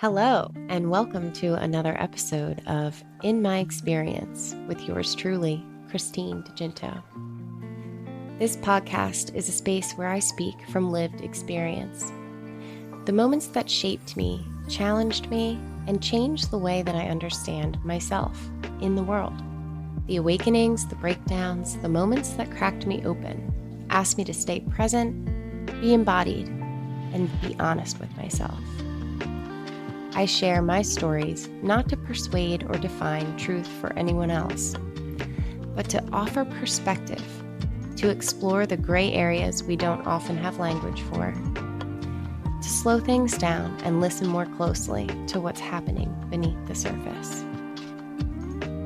Hello, and welcome to another episode of In My Experience with yours truly, Christine DeGinto. This podcast is a space where I speak from lived experience. The moments that shaped me, challenged me, and changed the way that I understand myself in the world. The awakenings, the breakdowns, the moments that cracked me open, asked me to stay present, be embodied, and be honest with myself. I share my stories not to persuade or define truth for anyone else, but to offer perspective, to explore the gray areas we don't often have language for, to slow things down and listen more closely to what's happening beneath the surface.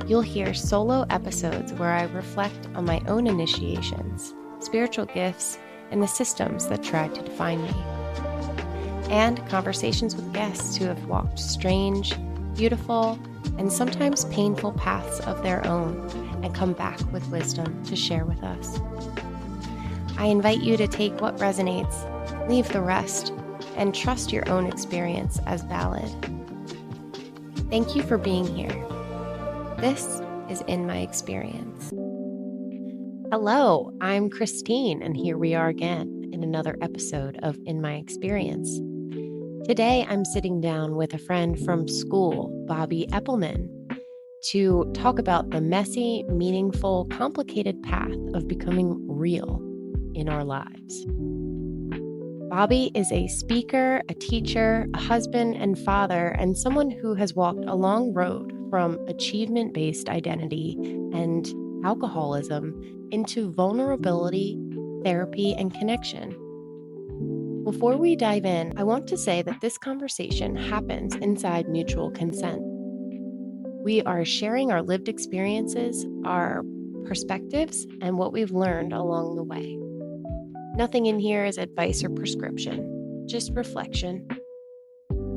You'll hear solo episodes where I reflect on my own initiations, spiritual gifts, and the systems that tried to define me. And conversations with guests who have walked strange, beautiful, and sometimes painful paths of their own and come back with wisdom to share with us. I invite you to take what resonates, leave the rest, and trust your own experience as valid. Thank you for being here. This is In My Experience. Hello, I'm Christine, and here we are again in another episode of In My Experience. Today, I'm sitting down with a friend from school, Bobby Eppleman, to talk about the messy, meaningful, complicated path of becoming real in our lives. Bobby is a speaker, a teacher, a husband and father, and someone who has walked a long road from achievement-based identity and alcoholism into vulnerability, therapy, and connection. Before we dive in, I want to say that this conversation happens inside mutual consent. We are sharing our lived experiences, our perspectives, and what we've learned along the way. Nothing in here is advice or prescription, just reflection.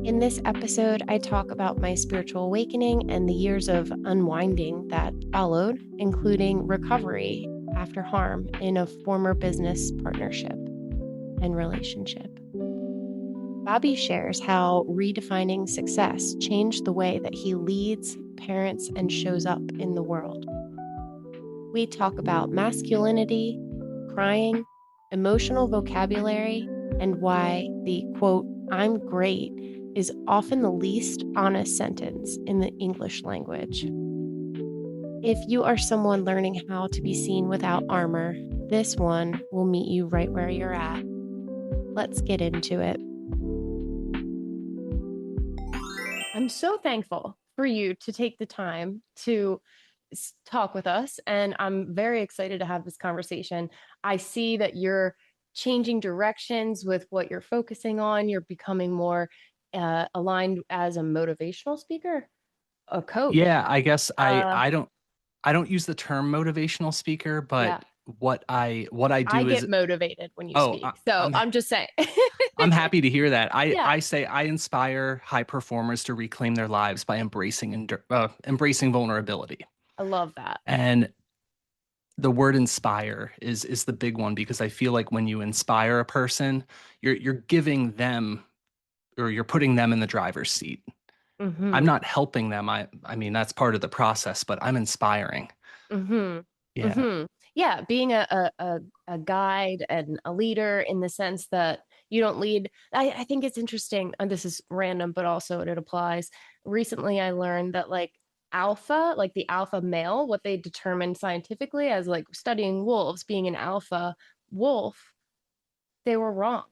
In this episode, I talk about my spiritual awakening and the years of unwinding that followed, including recovery after harm in a former business partnership and relationship. Bobby shares how redefining success changed the way that he leads, parents, and shows up in the world. We talk about masculinity, crying, emotional vocabulary, and why the quote, "I'm great," is often the least honest sentence in the English language. If you are someone learning how to be seen without armor, this one will meet you right where you're at. Let's get into it. I'm so thankful for you to take the time to talk with us, and I'm very excited to have this conversation. I see that you're changing directions with what you're focusing on. You're becoming more aligned as a motivational speaker, a coach. Yeah, I guess I Uh, I don't I don't use the term motivational speaker, but yeah, what I I do get is motivated when you oh, speak, so I'm just saying. I'm happy to hear that. I Yeah, I say I inspire high performers to reclaim their lives by embracing vulnerability. I love that. And the word inspire is the big one because I feel like when you inspire a person, you're giving them or you're putting them in the driver's seat. I'm Mm-hmm. not helping them. I mean that's part of the process, but I'm inspiring. Mm-hmm. Yeah. Mm-hmm. Yeah, being a guide and a leader in the sense that you don't lead. I think it's interesting, and this is random, but also it applies. Recently, I learned that alpha, like the alpha male, what they determined scientifically as like studying wolves, being an alpha wolf, they were wrong.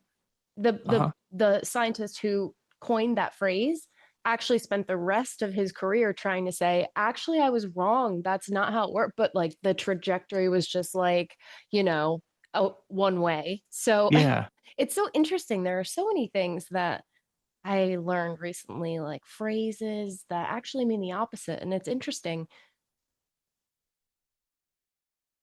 The the Uh-huh. the scientist who coined that phrase actually spent the rest of his career trying to say, actually, I was wrong. That's not how it worked. But like the trajectory was just like, you know, one way. So Yeah. it's so interesting. There are so many things that I learned recently, like phrases that actually mean the opposite. And it's interesting.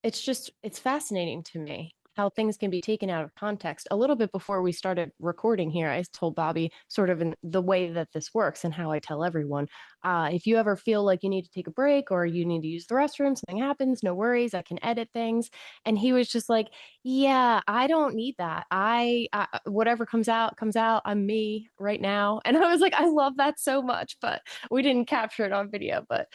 It's fascinating to me how things can be taken out of context. A little bit before we started recording here, I told Bobby sort of in the way that this works and how I tell everyone, if you ever feel like you need to take a break or you need to use the restroom, something happens, no worries, I can edit things. And he was just like, yeah, I don't need that. Whatever comes out, comes out. I'm me right now. And I was like, I love that so much, but we didn't capture it on video. But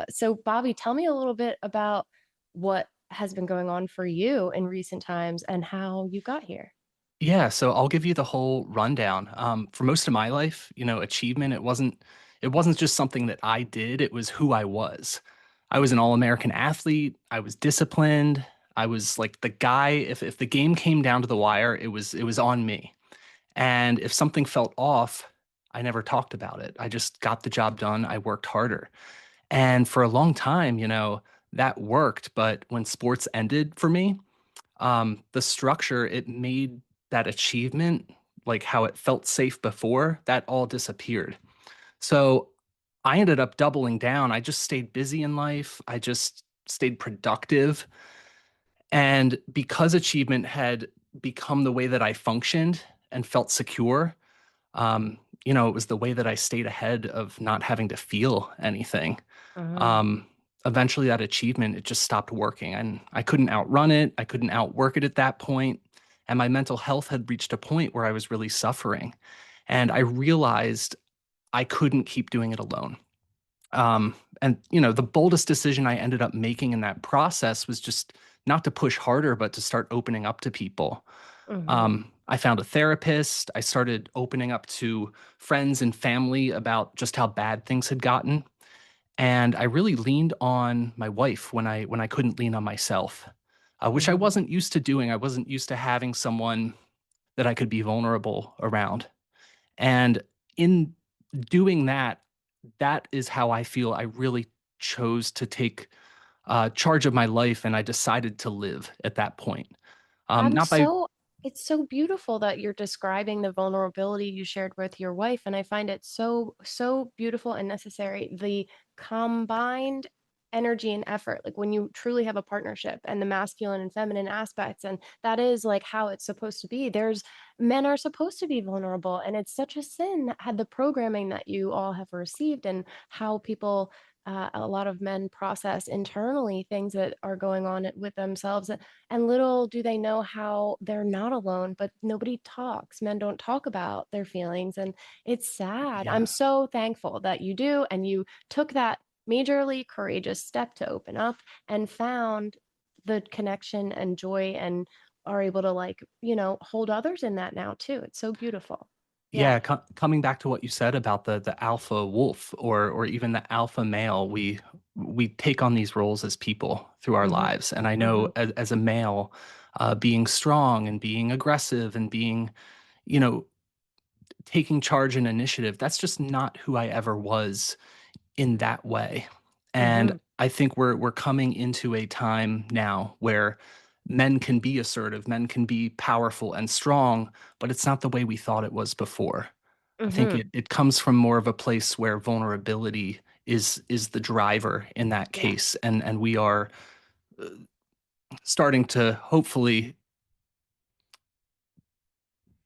so Bobby, tell me a little bit about what has been going on for you in recent times and how you got here. Yeah, so I'll give you the whole rundown. For most of my life, achievement, it wasn't just something that I did, it was who I was. I was an all-American athlete, I was disciplined, I was like the guy, if the game came down to the wire, it was on me. And if something felt off, I never talked about it. I just got the job done, I worked harder. And for a long time, that worked, but when sports ended for me, the structure it made that achievement, like how it felt safe before, that all disappeared. So I ended up doubling down. I just stayed busy in life. I just stayed productive. And because achievement had become the way that I functioned and felt secure, it was the way that I stayed ahead of not having to feel anything. Uh-huh. um, Eventually that achievement, it just stopped working and I couldn't outrun it. I couldn't outwork it at that point. And my mental health had reached a point where I was really suffering. And I realized I couldn't keep doing it alone. The boldest decision I ended up making in that process was just not to push harder, but to start opening up to people. Mm-hmm. I found a therapist. I started opening up to friends and family about just how bad things had gotten. And I really leaned on my wife when I couldn't lean on myself, which I Mm-hmm. wasn't used to doing. I wasn't used to having someone that I could be vulnerable around. And in doing that, that is how I feel I really chose to take charge of my life, and I decided to live at that point. I'm Not by so, it's so beautiful that you're describing the vulnerability you shared with your wife. And I find it so, so beautiful and necessary. The combined energy and effort, like when you truly have a partnership and the masculine and feminine aspects, and that is like how it's supposed to be. Men are supposed to be vulnerable. And it's such a sin that had the programming that you all have received and how people, a lot of men process internally things that are going on with themselves, and little do they know how they're not alone, but nobody talks. Men don't talk about their feelings. And it's sad. I'm Yeah. so thankful that you do. And you took that majorly courageous step to open up and found the connection and joy and are able to, like, hold others in that now too. It's so beautiful. Yeah. Yeah, coming back to what you said about the alpha wolf or even the alpha male, we take on these roles as people through our Mm-hmm. lives. And I Mm-hmm. know as a male, being strong and being aggressive and being, you know, taking charge and initiative, that's just not who I ever was in that way. And Mm-hmm. I think we're coming into a time now where men can be assertive, men can be powerful and strong, but it's not the way we thought it was before. I think Mm-hmm. it comes from more of a place where vulnerability is the driver in that Yeah. case, and we are uh, starting to hopefully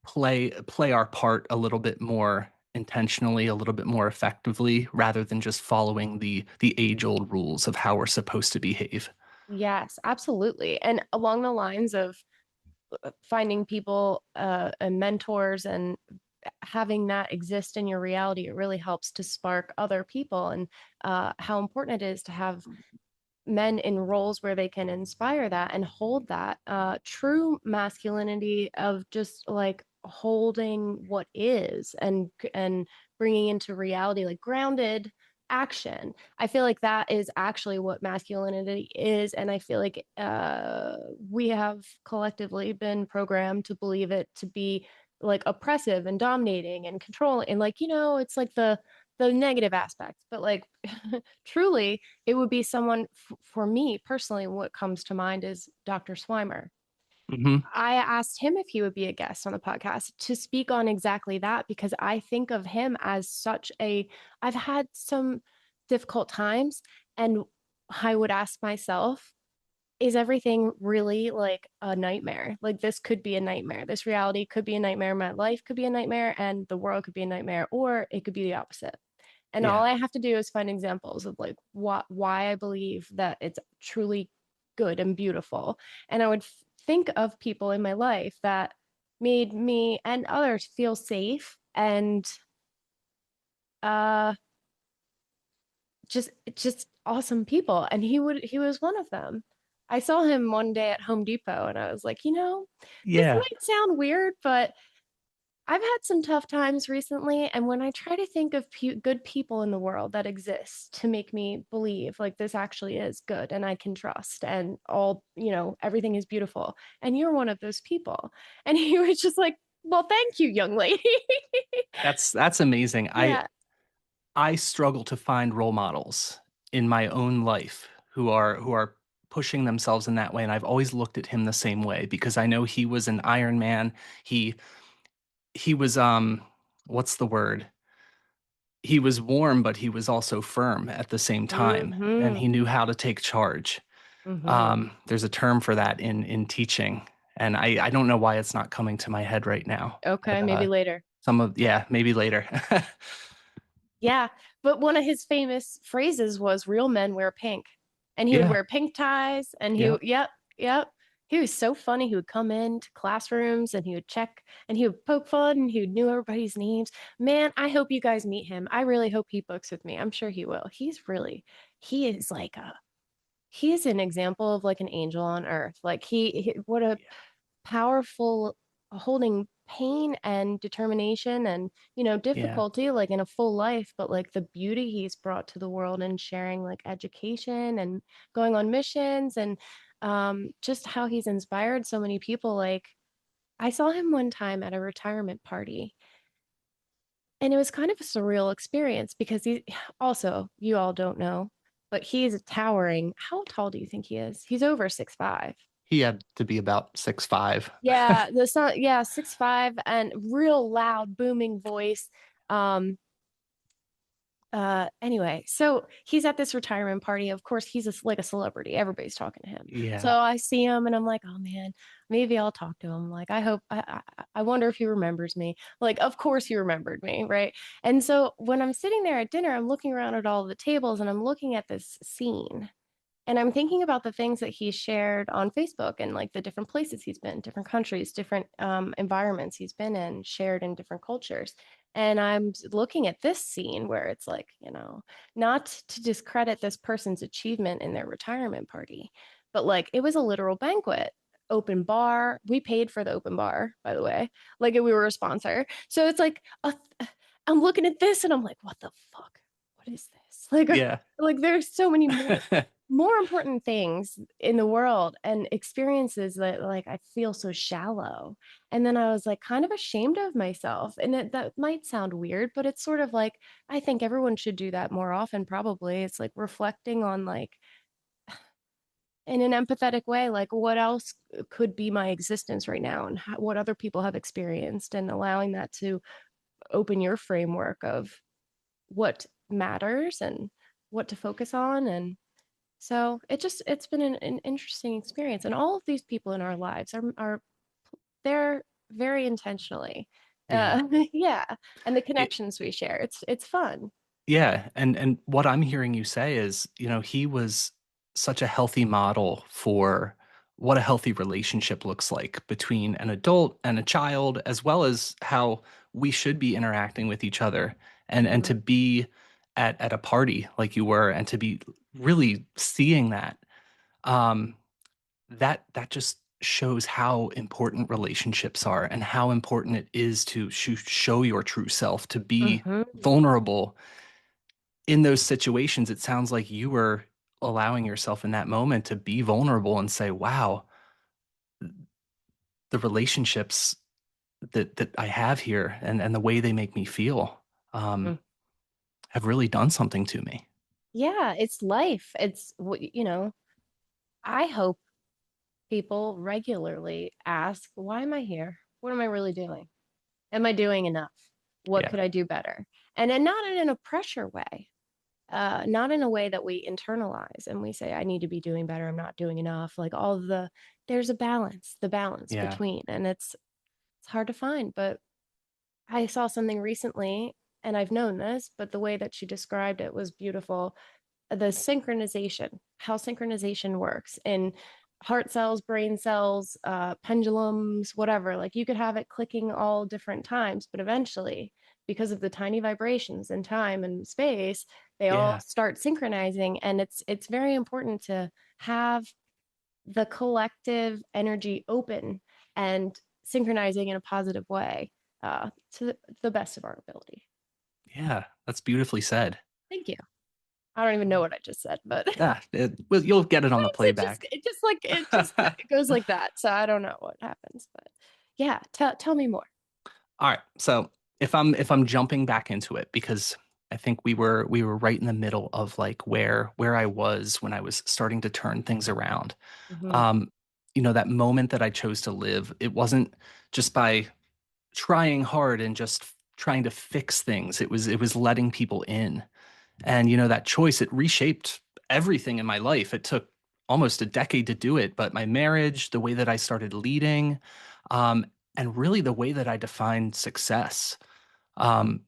play our part a little bit more intentionally, a little bit more effectively, rather than just following the age-old rules of how we're supposed to behave. Yes, absolutely. And along the lines of finding people and mentors and having that exist in your reality, it really helps to spark other people, and how important it is to have men in roles where they can inspire that and hold that true masculinity of just like holding what is and bringing into reality, like grounded action. I feel like that is actually what masculinity is, and I feel like we have collectively been programmed to believe it to be like oppressive and dominating and controlling, and like, it's like the negative aspects, but like truly it would be someone, for me personally, what comes to mind is Dr. Swimer. Hmm. I asked him if he would be a guest on the podcast to speak on exactly that, because I think of him as such a, I've had some difficult times, and I would ask myself, is everything really like a nightmare? Like this could be a nightmare. This reality could be a nightmare. My life could be a nightmare and the world could be a nightmare, or it could be the opposite. And all Yeah. I have to do is find examples of like why I believe that it's truly good and beautiful. And I would think of people in my life that made me and others feel safe and uh just awesome people. And he was one of them. I saw him one day at Home Depot and I was like, this Yeah. might sound weird, but I've had some tough times recently, and when I try to think of good people in the world that exist to make me believe like this actually is good and I can trust and everything is beautiful, and you're one of those people. And he was just like, well, thank you, young lady. That's amazing. Yeah. I struggle to find role models in my own life who are pushing themselves in that way, and I've always looked at him the same way because I know he was an Iron Man. He was what's the word? He was warm, but he was also firm at the same time, and Mm-hmm. he knew how to take charge. Mm-hmm. There's a term for that in teaching, and I don't know why it's not coming to my head right now. Okay, But maybe later. yeah, maybe later. Yeah, but one of his famous phrases was real men wear pink. And he would Yeah, wear pink ties and yeah, yep, yep. He was so funny. He would come into classrooms and he would check and he would poke fun and he knew everybody's names. Man, I hope you guys meet him. I really hope he books with me. I'm sure he will. He is like he is an example of like an angel on earth. Like what a yeah, powerful holding pain and determination and yeah, difficulty like in a full life, but like the beauty he's brought to the world and sharing like education and going on missions and just how he's inspired so many people. Like I saw him one time at a retirement party and it was kind of a surreal experience because he also, you all don't know, but he's towering. How tall do you think he is? He's over 6'5". he had to be about 6'5". Yeah, the son, yeah, 6'5" and real loud, booming voice. Um, anyway, so he's at this retirement party. Of course, he's like a celebrity. Everybody's talking to him. So Yeah, I see him and I'm like, oh man, maybe I'll talk to him. Like, I hope I wonder if he remembers me. Like, of course he remembered me, right? And so when I'm sitting there at dinner, I'm looking around at all the tables and I'm looking at this scene and I'm thinking about the things that he shared on Facebook and like the different places he's been, different countries, different environments he's been in, shared in different cultures. And I'm looking at this scene where it's like, not to discredit this person's achievement in their retirement party, but like it was a literal banquet, open bar. We paid for the open bar, by the way, like we were a sponsor. So it's like, I'm looking at this and I'm like, what the fuck? What is this? yeah, Like there's so many more important things in the world and experiences that like I feel so shallow. And then I was like kind of ashamed of myself. And that might sound weird, but it's sort of like I think everyone should do that more often, probably. It's like reflecting on like in an empathetic way, like what else could be my existence right now and what other people have experienced and allowing that to open your framework of what matters and what to focus on. And so it's been an interesting experience. And all of these people in our lives are they're very intentionally. yeah. Yeah. And the It, connections we share. It's fun. yeah, and what I'm hearing you say is, he was such a healthy model for what a healthy relationship looks like between an adult and a child, as well as how we should be interacting with each other, and Mm-hmm. to be at a party like you were, and to be really seeing that, um, that just shows how important relationships are and how important it is to show your true self, to be Mm-hmm. vulnerable in those situations. It sounds like you were allowing yourself in that moment to be vulnerable and say, wow, the relationships that I have here, and the way they make me feel, Mm. have really done something to me. Yeah, it's life. I hope people regularly ask, why am I here? What am I really doing? Am I doing enough? What Yeah. could I do better? And not in a pressure way. not in a way that we internalize and we say, I need to be doing better, I'm not doing enough. Like all of there's a balance, the balance Yeah. between, and it's hard to find. But I saw something recently, and I've known this, but the way that she described it was beautiful. The synchronization, how synchronization works in heart cells, brain cells, pendulums, whatever. Like you could have it clicking all different times, but eventually, because of the tiny vibrations in time and space, they all Yeah. start synchronizing. And it's very important to have the collective energy open and synchronizing in a positive way, to the best of our ability. Yeah. That's beautifully said. Thank you. I don't even know what I just said, but Well, you'll get it on the it just playback. it goes like that. So I don't know what happens, but yeah, tell me more. All right. So if I'm jumping back into it, because I think we were right in the middle of like where I was when I was starting to turn things around. Hmm. Um, that moment that I chose to live, it wasn't just by trying hard and just trying to fix things. It was letting people in. And that choice, it reshaped everything in my life. It took almost a decade to do it, but my marriage, the way that I started leading, um, and really the way that I defined success. Um,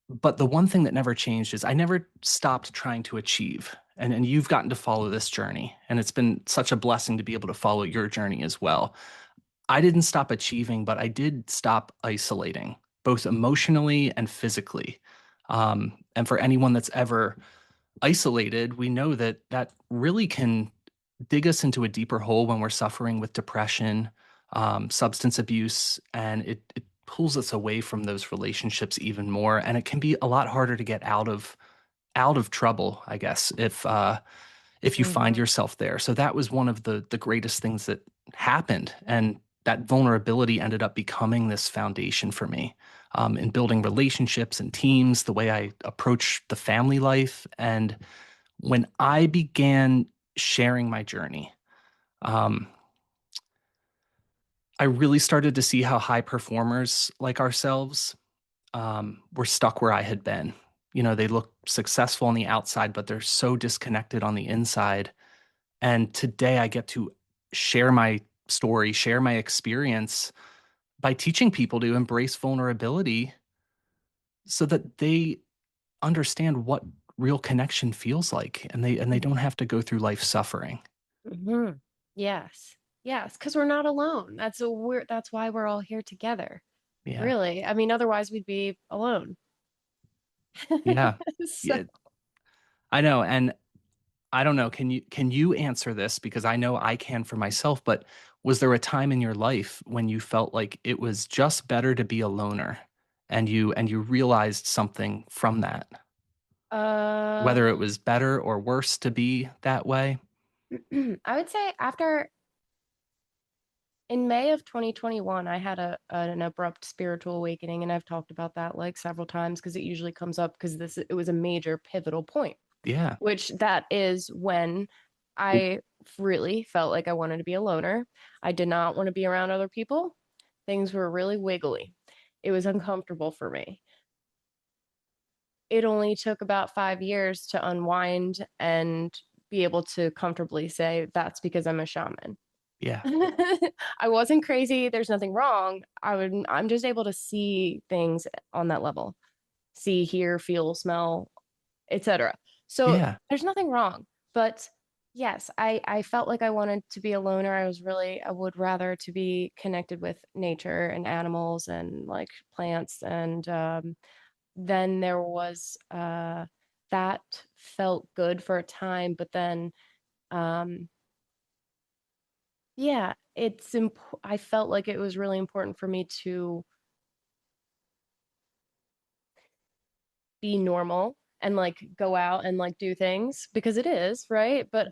but the one thing that never changed is I never stopped trying to achieve. And you've gotten to follow this journey. And it's been such a blessing to be able to follow your journey as well. I didn't stop achieving, but I did stop isolating, both emotionally and physically. And for anyone that's ever isolated, we know that that really can dig us into a deeper hole when we're suffering with depression, substance abuse, and it pulls us away from those relationships even more. And it can be a lot harder to get out of trouble, I guess, if you find Hmm. yourself there. So that was one of the greatest things that happened, and that vulnerability ended up becoming this foundation for me, in building relationships and teams, the way I approach the family life. And when I began sharing my journey, um, I really started to see how high performers like ourselves were stuck where I had been. They look successful on the outside, but they're so disconnected on the inside. And today I get to share my story, share my experience by teaching people to embrace vulnerability so that they understand what real connection feels like, and they don't have to go through life suffering. Hmm. Yes, yes, because we're not alone. That's why we're all here together. Yeah. Really, I mean, otherwise we'd be alone. Yeah. So, Yeah. I know. And I don't know, can you answer this, because I know I can for myself, but was there a time in your life when you felt like it was just better to be a loner, and you realized something from that? uh, Whether it was better or worse to be that way? I would say after in May of 2021, I had an abrupt spiritual awakening, and I've talked about that like several times because it usually comes up because this it was a major pivotal point, Yeah. which that is when I really felt like I wanted to be a loner. I did not want to be around other people. Things were really wiggly. It was uncomfortable for me. It only took about 5 years to unwind and be able to comfortably say that's because I'm a shaman. Yeah. I wasn't crazy. There's nothing wrong. I'm just able to see things on that level. See, hear, feel, smell, etc. So Yeah. there's nothing wrong. But yes, I felt like I wanted to be a loner. I would rather to be connected with nature and animals and like plants. And then there was that felt good for a time, but then um yeah, I felt like it was really important for me to be normal and like go out and like do things because it is, right? But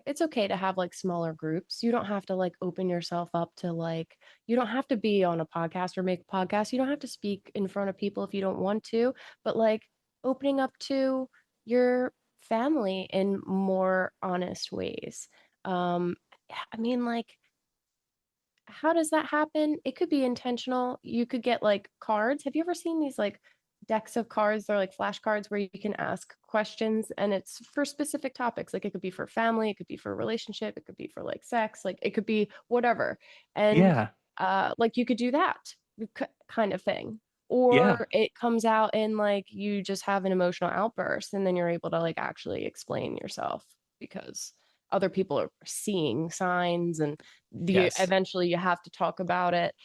it's okay to have like smaller groups. You don't have to like open yourself up to like, you don't have to be on a podcast or make a podcast. You don't have to speak in front of people if you don't want to, but like opening up to your family in more honest ways. Um, I mean, like, how does that happen? It could be intentional. You could get like cards. Have you ever seen these like decks of cards. They're like flashcards where you can ask questions, and it's for specific topics. Like it could be for family, it could be for a relationship, it could be for like sex, like it could be whatever. And Yeah. like you could do that kind of thing. Yeah. Or it comes out in like you just have an emotional outburst and then you're able to like actually explain yourself because other people are seeing signs and Yes. eventually you have to talk about it.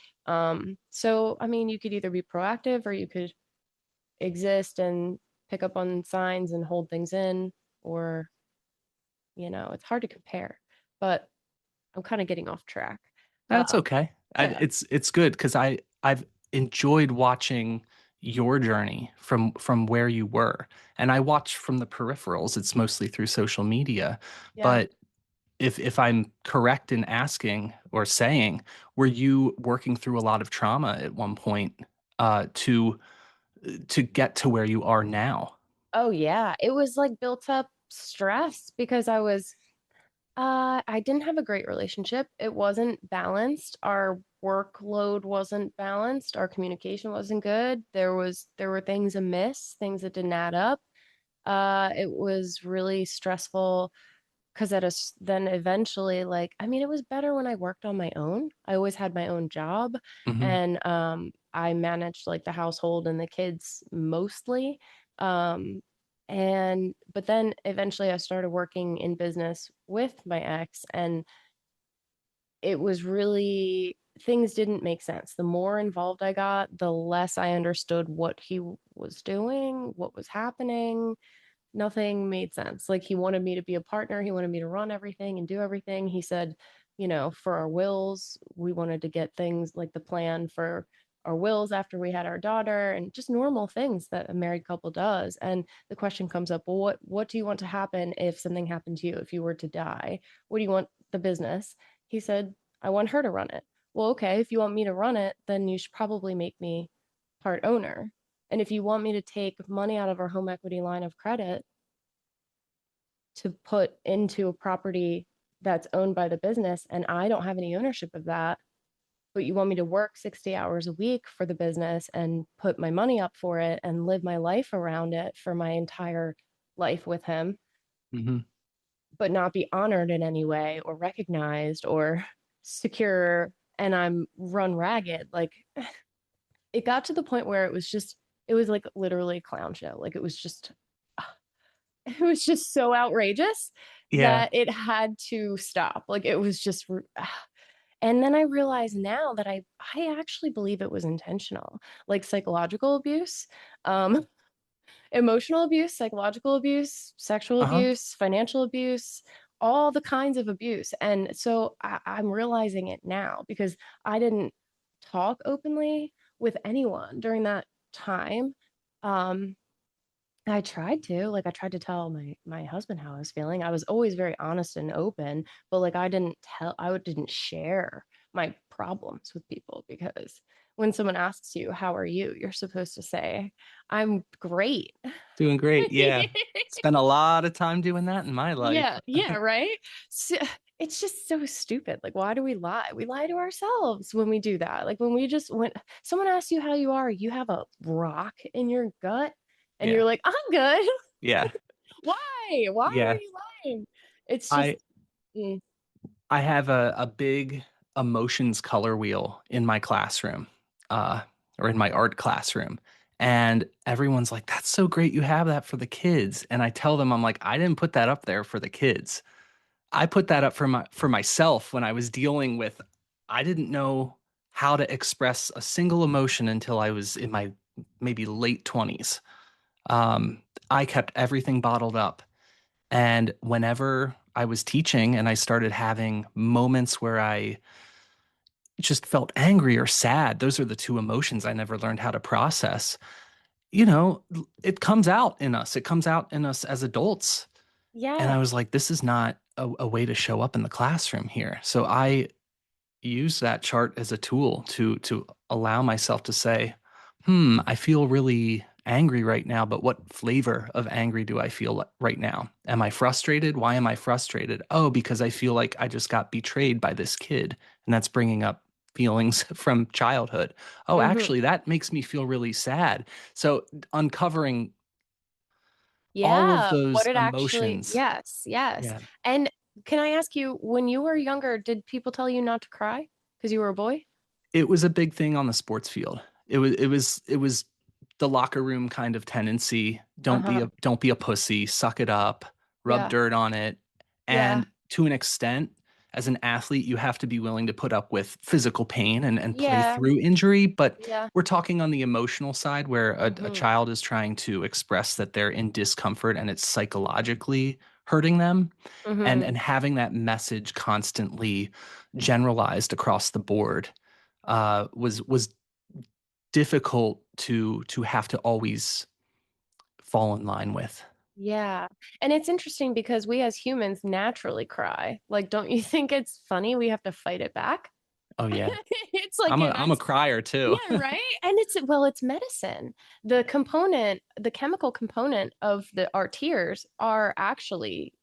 So I mean, you could either be proactive or you could exist and pick up on signs and hold things in, or, it's hard to compare. But I'm kind of getting off track. That's Um, okay. yeah, It's good because I've enjoyed watching your journey from where you were, and I watch from the peripherals. It's mostly through social media, yeah. but if I'm correct in asking or saying, were you working through a lot of trauma at one point to get to where you are now? Oh yeah, it was like built up stress because I didn't have a great relationship. It wasn't balanced. Our workload wasn't balanced. Our communication wasn't good. There were things amiss, things that didn't add up. It was really stressful because then eventually, like, I mean, it was better when I worked on my own. I always had my own job, Hmm. and I managed like the household and the kids mostly. Um, and but then eventually I started working in business with my ex, and it was really things didn't make sense. The more involved I got, the less I understood what he was doing, what was happening. Nothing made sense. Like he wanted me to be a partner, he wanted me to run everything and do everything. He said, for our wills, we wanted to get things like the plan for our wills after we had our daughter and just normal things that a married couple does. And the question comes up, well, what do you want to happen if something happened to you, if you were to die? What do you want the business? He said, I want her to run it. Well, okay, if you want me to run it, then you should probably make me part owner. And if you want me to take money out of our home equity line of credit to put into a property that's owned by the business and I don't have any ownership of that, but you want me to work 60 hours a week for the business and put my money up for it and live my life around it for my entire life with him, Hmm. but not be honored in any way or recognized or secure, and I'm run ragged. Like it got to the point where it was like literally a clown show. Like it was just so outrageous Yeah. that it had to stop. Like it was just and then I realized now that I actually believe it was intentional. Like psychological abuse, um emotional abuse, psychological abuse, sexual Uh-huh. abuse, financial abuse, all the kinds of abuse. And so I'm realizing it now because I didn't talk openly with anyone during that time. Um, I tried to tell my husband how I was feeling. I was always very honest and open, but like I didn't share my problems with people because when someone asks you, "How are you?" you're supposed to say, "I'm great." Doing great. Yeah. Spent a lot of time doing that in my life. Yeah, yeah, right. So, it's just so stupid. Like, why do we lie? We lie to ourselves when we do that. Like when someone asks you how you are, you have a rock in your gut, and you're Yeah. like, "I'm good." Yeah. Why? Why are Yeah. you lying? It's just, I mm, I have a big emotions color wheel in my classroom, uh, or in my art classroom. And everyone's like, that's so great you have that for the kids. And I tell them, I'm like, I didn't put that up there for the kids. I put that up for myself when I was dealing with, I didn't know how to express a single emotion until I was in my maybe late 20s. Um, I kept everything bottled up. And whenever I was teaching and I started having moments where I just felt angry or sad, those are the two emotions I never learned how to process. It comes out in us. It comes out in us as adults. And yeah, I was like, this is not a way to show up in the classroom here. So I use that chart as a tool to allow myself to say, I feel really angry right now, but what flavor of angry do I feel right now? Am I frustrated? Why am I frustrated? Oh, because I feel like I just got betrayed by this kid, and that's bringing up feelings from childhood. Oh, Hmm. actually, that makes me feel really sad. So uncovering all of Yeah, what those it actually, emotions. yes, yes. Yeah. And can I ask you, when you were younger, did people tell you not to cry because you were a boy? It was a big thing on the sports field. It was the locker room kind of tendency. Uh-huh. Don't be a pussy, suck it up, rub Yeah. dirt on it. Yeah. And to an extent, as an athlete, you have to be willing to put up with physical pain and play Yeah. through injury. But Yeah. we're talking on the emotional side where a Hmm. child is trying to express that they're in discomfort and it's psychologically hurting them. And Hmm. having that message constantly generalized across the board was difficult to have to always fall in line with. Yeah. And it's interesting because we as humans naturally cry. Like, don't you think it's funny we have to fight it back? Oh yeah, It's like in I'm a us. crier too. Yeah, right. And it's, well, it's medicine. The component, the chemical component of our tears are actually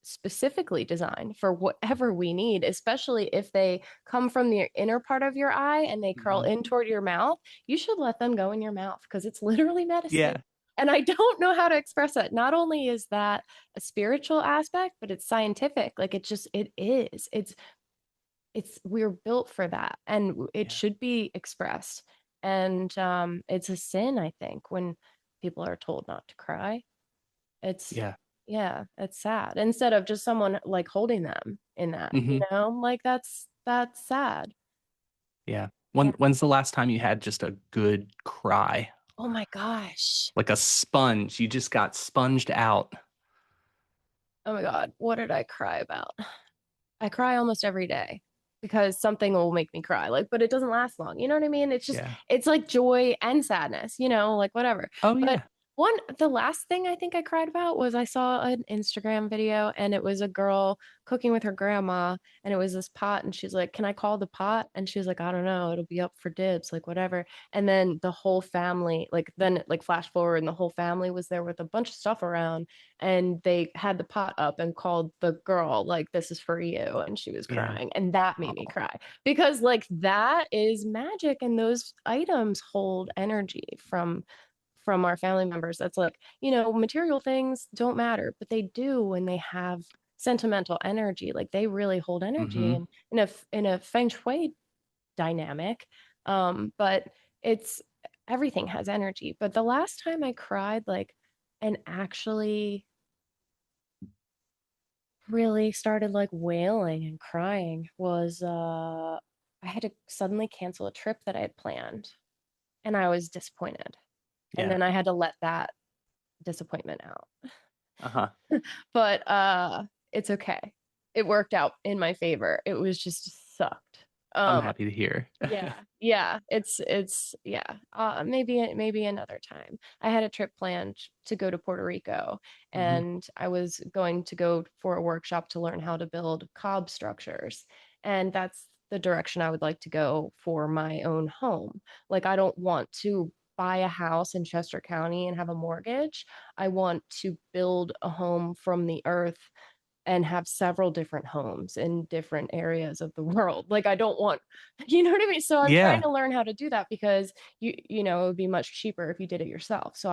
specifically designed for whatever we need, especially if they come from the inner part of your eye and they curl Mhm. in toward your mouth. You should let them go in your mouth because it's literally medicine. Yeah, And I don't know how to express it. Not only is that a spiritual aspect, but it's scientific. Like it just, it is. We're built for that and it yeah, should be expressed. And it's a sin, I think, when people are told not to cry. It's, yeah. yeah, it's sad. Instead of just someone like holding them in that, Hmm. like that's sad. Yeah. Yeah. When's the last time you had just a good cry? Oh my gosh. Like a sponge, you just got sponged out. Oh my God. What did I cry about? I cry almost every day because something will make me cry. Like, but it doesn't last long. You know what I mean? It's just, Yeah. it's like joy and sadness, like whatever. Oh But yeah. the last thing I think I cried about was I saw an Instagram video and it was a girl cooking with her grandma and it was this pot and she's like, "Can I call the pot?" And she was like, "I don't know. It'll be up for dibs, like whatever." And then the whole family, like flash forward and the whole family was there with a bunch of stuff around and they had the pot up and called the girl like, "This is for you," and she was Yeah. crying and that made me Oh, cry because like that is magic and those items hold energy from our family members. That's like, material things don't matter, but they do when they have sentimental energy. Like they really hold energy mm-hmm. and in a feng shui dynamic. But it's everything has energy. But the last time I cried, like, and actually really started like wailing and crying was I had to suddenly cancel a trip that I had planned and I was disappointed. And Yeah. then I had to let that disappointment out. Uh-huh. But it's okay. It worked out in my favor. It was just sucked. I'm Um happy to hear. yeah, yeah, it's yeah. Maybe another time. I had a trip planned to go to Puerto Rico, Hmm. and I was going to go for a workshop to learn how to build cob structures, and that's the direction I would like to go for my own home. Like, I don't want to buy a house in Chester County and have a mortgage. I want to build a home from the earth and have several different homes in different areas of the world. Like I don't want, you know what I mean? So I'm trying Yeah. to learn how to do that because it would be much cheaper if you did it yourself. So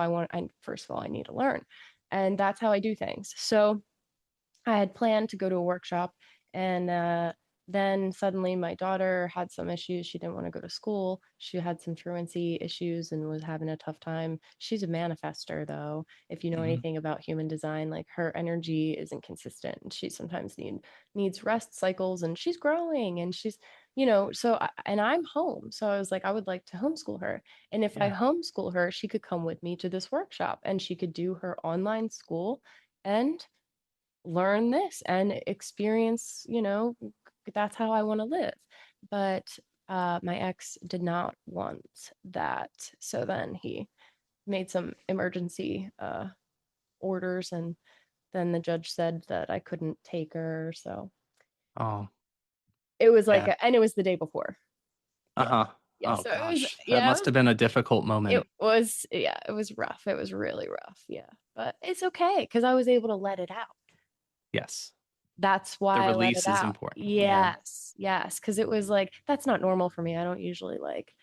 first of all, I need to learn. And that's how I do things. So I had planned to go to a workshop and then suddenly my daughter had some issues. She didn't want to go to school. She had some truancy issues and was having a tough time. She's a manifester though. If you know Hmm. anything about human design, like her energy isn't consistent. She sometimes needs rest cycles and she's growing and and I'm home. So I was like, I would like to homeschool her. And if I Yeah. homeschool her, she could come with me to this workshop and she could do her online school and learn this and experience, that's how I want to live. But my ex did not want that. So then he made some emergency orders, and then the judge said that I couldn't take her. So Oh, it was yeah. and it was the day before. Yeah. Uh-huh. Yeah. Oh So it was, gosh. That yeah, must have been a difficult moment. it was rough. It was really rough. Yeah. But it's okay because I was able to let it out. Yes. That's The why I let it release is out. important. Yeah. Yes, yes, because it was like that's not normal for me. I don't usually like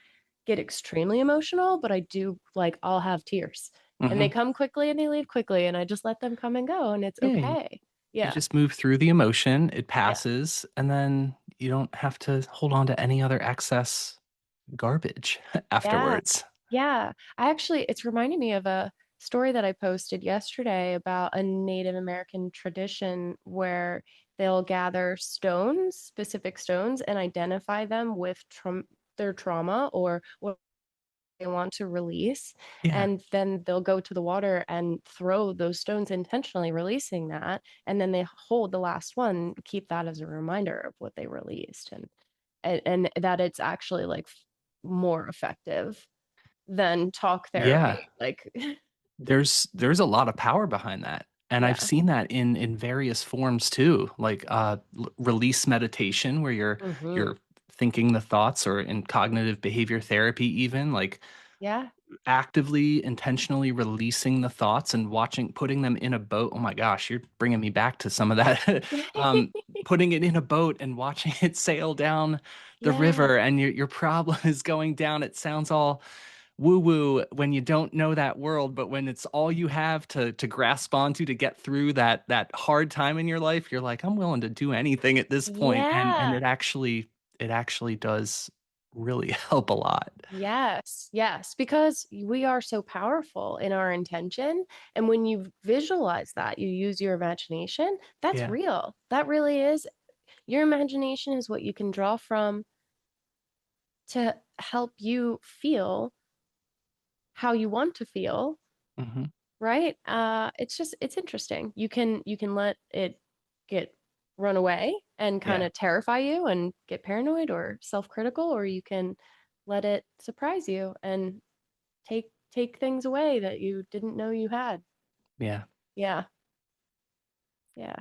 get extremely emotional, but I do like I'll have tears. And they Hmm. come quickly and they leave quickly and I just let them come and go and it's Yeah. okay. You Yeah. just move through the emotion, it Yeah. passes, and then you don't have to hold on to any other excess garbage Yeah. afterwards. Yeah. I actually it's reminding me of a story that I posted yesterday about a Native American tradition where they'll gather stones, specific stones, and identify them with their trauma or what they want to release. Yeah. And then they'll go to the water and throw those stones intentionally, releasing that. And then they hold the last one, keep that as a reminder of what they released. And that it's actually like more effective than talk Yeah. therapy. Like, There's a lot of power behind that. And I've yeah. seen that in various forms too, like release meditation where Hmm. you're thinking the thoughts, or in cognitive behavior therapy even, like Yeah. actively intentionally releasing the thoughts and watching, putting them in a boat. Oh my gosh, you're bringing me back to some of that. Putting it in a boat and watching it sail down the Yeah. river, and your problem is going down. It sounds all woo woo when you don't know that world, but when it's all you have to grasp onto to get through that hard time in your life, you're like, I'm willing to do anything at this point. And Yeah. it actually does really help a lot. Yes, yes, because we are so powerful in our intention. And when you visualize that, you use your imagination, that's Yeah. real. That really is. Your imagination is what you can draw from to help you feel how you want to feel, Hmm. right? It's just it's interesting. You can let it get run away and kind Yeah. of terrify you and get paranoid or self-critical, or you can let it surprise you and take things away that you didn't know you had. Yeah. Yeah. Yeah.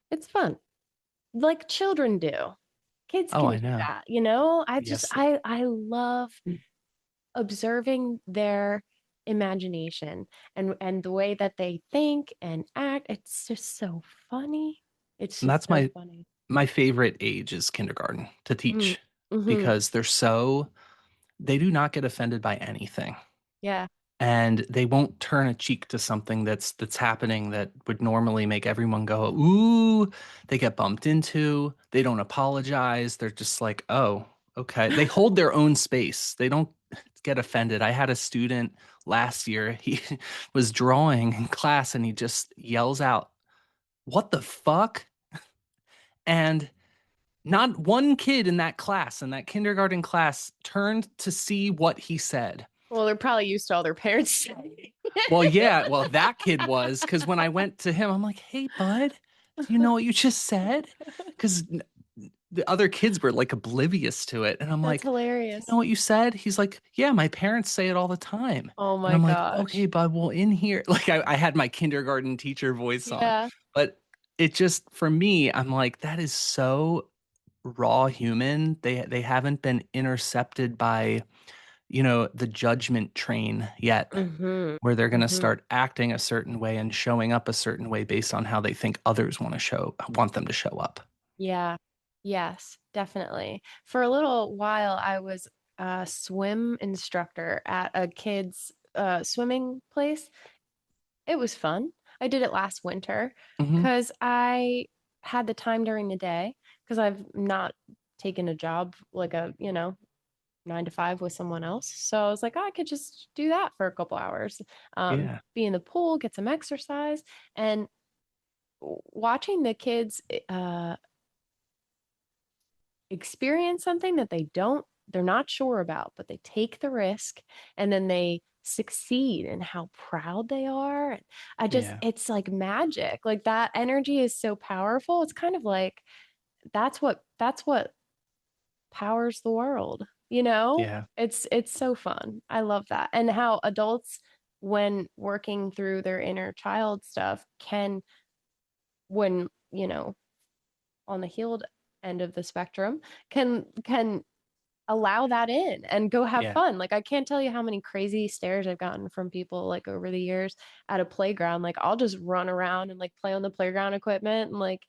It's fun. Like children do. Kids Oh, can I do know. that, you know? I just Yes. I love observing their imagination and the way that they think and act. It's just so funny. It's And just that's so my funny. my favorite age is kindergarten to Mm. teach, Mm-hmm. because they do not get offended by anything. Yeah. And they won't turn a cheek to something that's happening that would normally make everyone go, ooh. They get bumped into, they don't apologize, they're just like, oh, okay. They hold their own space, they don't get offended. I had a student last year, he was drawing in class and he just yells out, what the fuck? And not one kid in that class, in that kindergarten class, turned to see what he said. Well, they're probably used to all their parents saying. Well, yeah, well, that kid was, because when I went to him, I'm like, hey, bud, do you know what you just said? Because the other kids were like oblivious to it. And I'm That's like, do you know hilarious. what you said? He's like, yeah, my parents say it all the time. Oh And my I'm like, okay, gosh. bud, well, in here, like I had my kindergarten teacher voice on, Yeah. but it just, for me, I'm like, that is so raw human. They haven't been intercepted by, the judgment train yet, Mm-hmm. where they're going to Mm-hmm. start acting a certain way and showing up a certain way based on how they think others want them to show up. Yeah. Yes, definitely. For a little while, I was a swim instructor at a kid's swimming place. It was fun. I did it last winter Hmm. because I had the time during the day because I've not taken a job like a, 9 to 5 with someone else. So I was like, oh, I could just do that for a couple hours, Yeah. be in the pool, get some exercise, and watching the kids experience something that they're not sure about, but they take the risk and then they succeed and how proud they are. Yeah. It's like magic. Like that energy is so powerful. It's kind of like that's what powers the world, you know? Yeah. It's so fun. I love that. And how adults when working through their inner child stuff can when, on the healed end of the spectrum can allow that in and go have Yeah. fun. Like I can't tell you how many crazy stares I've gotten from people like over the years at a playground. Like I'll just run around and like play on the playground equipment and like,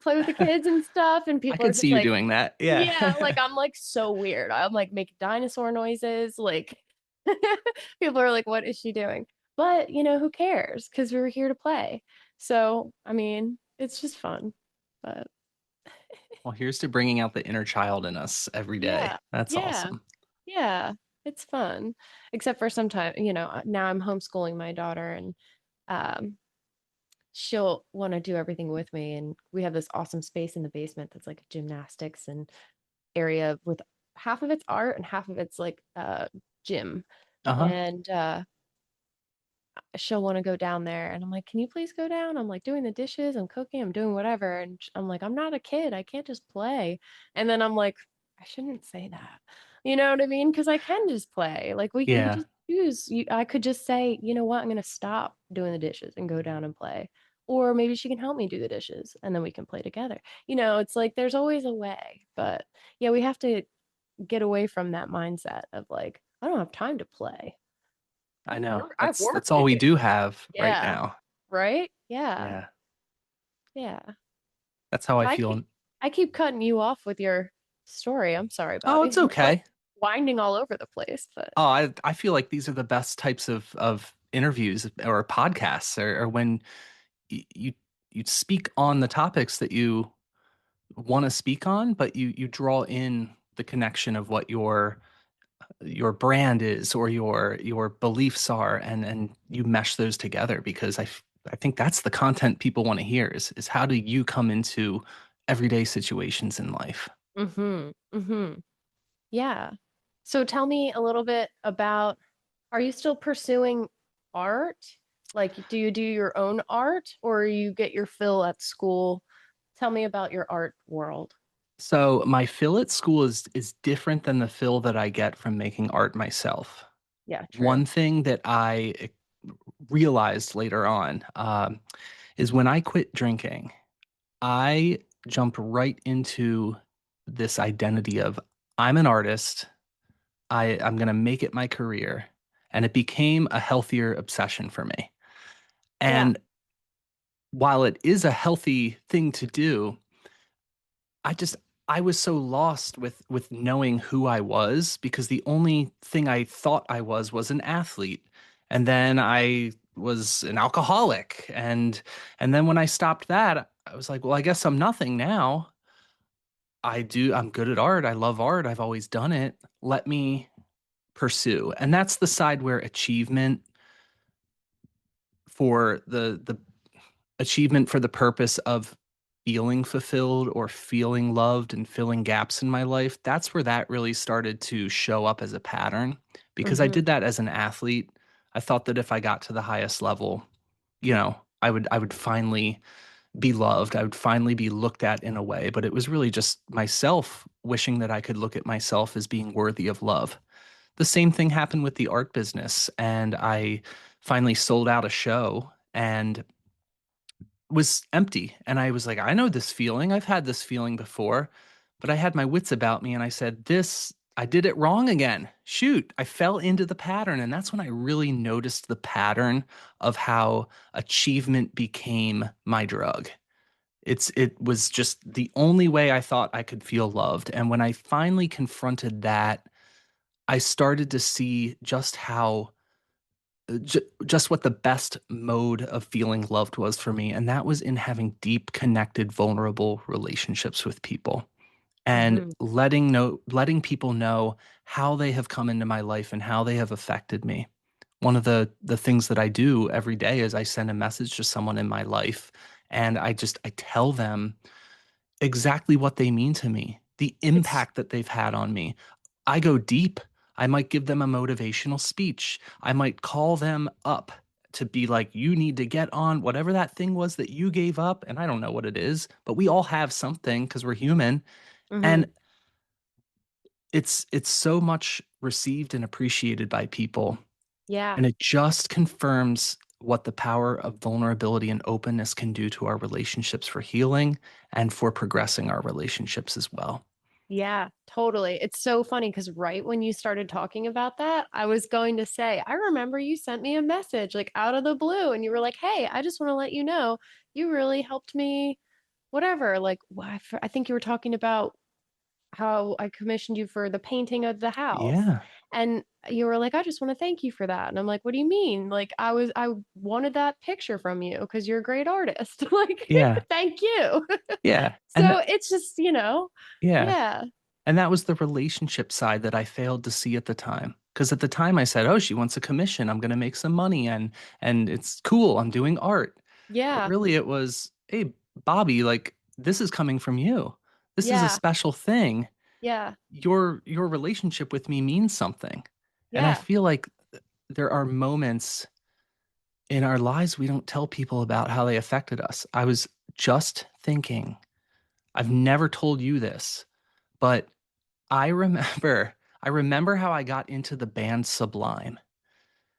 play with the kids and stuff. And I people are could see just you like, doing that. yeah, Yeah. like I'm like so weird. I'm like making dinosaur noises. Like people are like, what is she doing? But who cares? Because we were here to play. So, I mean, it's just fun. But Well, here's to bringing out the inner child in us every day. yeah, That's yeah, awesome. yeah, it's fun. Except for sometimes, now I'm homeschooling my daughter and um she'll want to do everything with me. And we have this awesome space in the basement that's like a gymnastics and area with half of it's art and half of it's like gym. Uh-huh. And she'll want to go down there and I'm like, can you please go down? I'm like doing the dishes, I'm cooking, I'm doing whatever. And I'm like, I'm not a kid, I can't just play. And then I'm like, I shouldn't say that, you know what I mean? Because I can just play, like we can Yeah. just choose. I could just say, you know what, I'm going to stop doing the dishes and go down and play, or maybe she can help me do the dishes and then we can play together. It's like there's always a way. But yeah, we have to get away from that mindset of like, I don't have time to play. I know. I have work That's to all we do. do have right Yeah. now. Right? Yeah. Yeah. Yeah. That's how I But feel. I keep cutting you off with your story. I'm sorry, Oh, Bobby. it's I'm like okay. winding all over the place, but Oh, I feel like these are the best types of interviews or podcasts or when you you speak on the topics that you want to speak on, but you draw in the connection of what your brand is or your beliefs are, and you mesh those together because I think that's the content people want to hear is how do you come into everyday situations in life. mm-hmm. Mm-hmm. Yeah. So tell me a little bit about, are you still pursuing art? Like, do you do your own art or you get your fill at school? Tell me about your art world. So my fill at school is different than the fill that I get from making art myself. Yeah, true. One thing that I realized later on is when I quit drinking, I jumped right into this identity of I'm an artist. I'm going to make it my career. And it became a healthier obsession for me. Yeah. And while it is a healthy thing to do, I just I was so lost with knowing who I was because the only thing I thought I was an athlete. And then I was an alcoholic. And then when I stopped that, I was like, well, I guess I'm nothing now. I'm good at art. I love art. I've always done it. Let me pursue. And that's the side where achievement for the achievement for the purpose of feeling fulfilled or feeling loved and filling gaps in my life, that's where that really started to show up as a pattern because I Mm-hmm. did that as an athlete. I thought that if I got to the highest level, I would finally be loved. I would finally be looked at in a way, but it was really just myself wishing that I could look at myself as being worthy of love. The same thing happened with the art business, and I finally sold out a show and was empty. And I was like, I know this feeling. I've had this feeling before, but I had my wits about me and I said, I did it wrong again. Shoot, I fell into the pattern. And that's when I really noticed the pattern of how achievement became my drug. It was just the only way I thought I could feel loved. And when I finally confronted that, I started to see just how just what the best mode of feeling loved was for me, and that was in having deep, connected, vulnerable relationships with people and Mm-hmm. letting people know how they have come into my life and how they have affected me. One of the things that I do every day is I send a message to someone in my life, and I tell them exactly what they mean to me, the It's impact that they've had on me. I go deep. I might give them a motivational speech. I might call them up to be like, you need to get on whatever that thing was that you gave up. And I don't know what it is, but we all have something because we're human. mm-hmm. And it's so much received and appreciated by people. Yeah. And it just confirms what the power of vulnerability and openness can do to our relationships for healing and for progressing our relationships as well. Yeah, totally. It's so funny because right when you started talking about that, I was going to say, I remember you sent me a message like out of the blue and you were like, "Hey, I just want to let you know you really helped me, whatever." Like, I think you were talking about how I commissioned you for the painting of the house. Yeah. And you were like, I just want to thank you for that. And I'm like, what do you mean? Like, I wanted that picture from you because you're a great artist. Like, Yeah. thank you. Yeah. So it's just, Yeah. yeah, And that was the relationship side that I failed to see at the time. Because at the time I said, "Oh, she wants a commission. I'm going to make some money and it's cool. I'm doing art." But yeah, really it was, "Hey, Bobby, like this is coming from you. This is a yeah, special thing. yeah, Your relationship with me means something." And I yeah. feel like there are moments in our lives we don't tell people about how they affected us. I was just thinking, I've never told you this, but I remember I remember how I got into the band Sublime.